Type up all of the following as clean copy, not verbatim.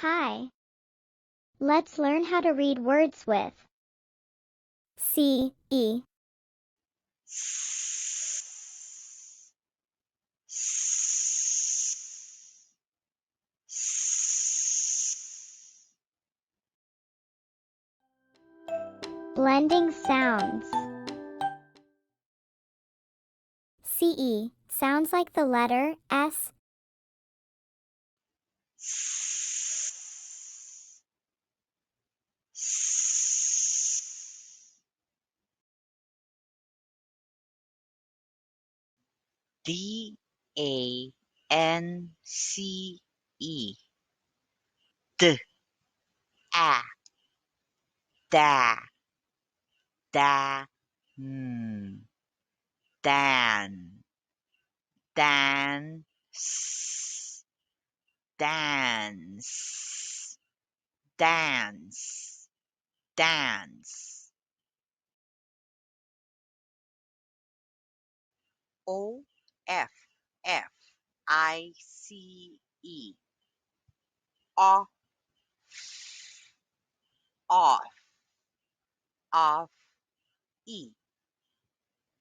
Hi. Let's learn how to read words with C, E. Blending sounds. CE sounds like the letter S. DANCE. D, a, da, da, dan, dance, dance, dance, dance. OFFICE. Off, off, off, e,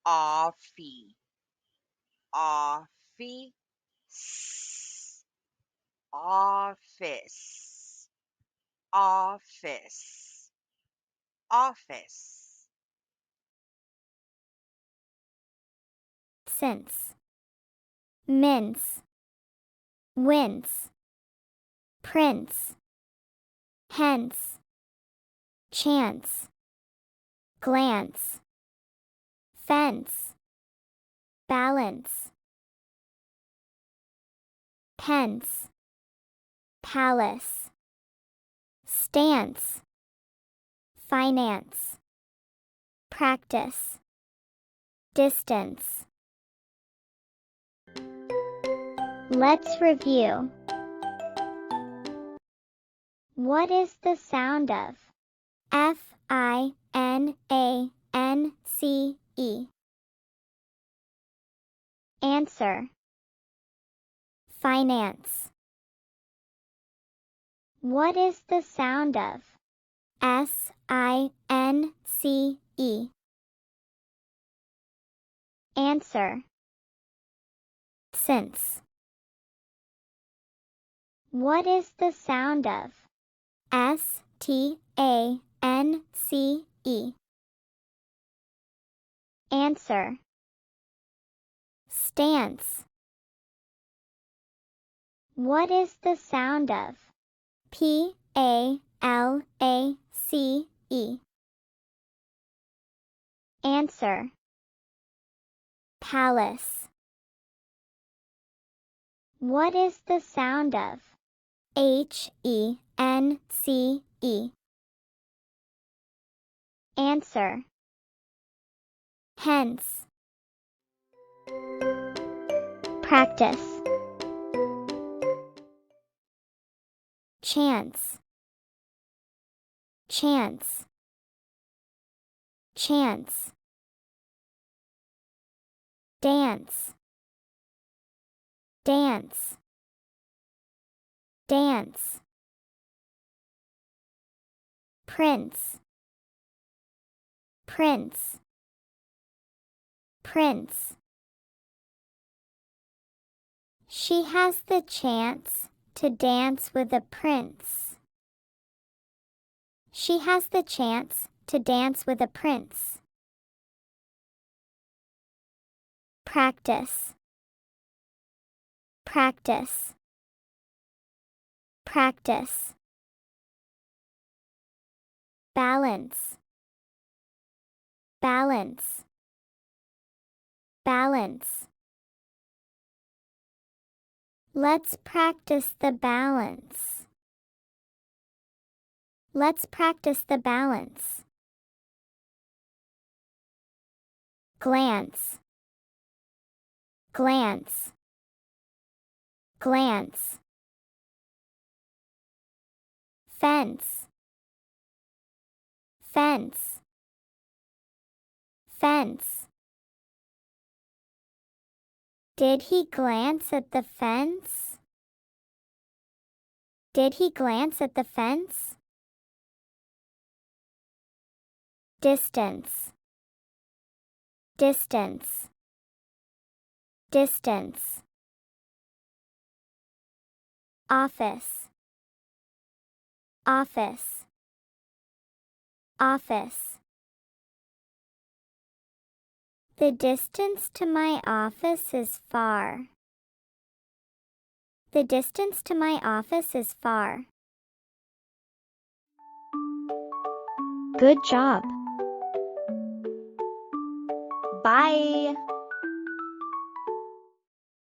offie, offie, office, office, office. Since. Mince. Wince. Prince. Hence. Chance. Glance. Fence. Balance. Pence. Palace. Stance. Finance. Practice. Distance. Let's review. What is the sound of F-I-N-A-N-C-E? Answer. Finance. What is the sound of S-I-N-C-E? Answer. Since. What is the sound of S-T-A-N-C-E? Answer. Stance. What is the sound of P-A-L-A-C-E? Answer. Palace. What is the sound of H-E-N-C-E? Answer. Hence. Practice. Chance. Chance. Chance. Dance. Dance. Dance. Prince. Prince. Prince. She has the chance to dance with a prince. She has the chance to dance with a prince. Practice. Practice. Practice. Balance. Balance. Balance. Let's practice the balance. Let's practice the balance. Glance. Glance. Glance. Fence. Fence. Fence. Did he glance at the fence? Did he glance at the fence? Distance. Distance. Distance. Office. Office. Office. The distance to my office is far. The distance to my office is far. Good job. Bye.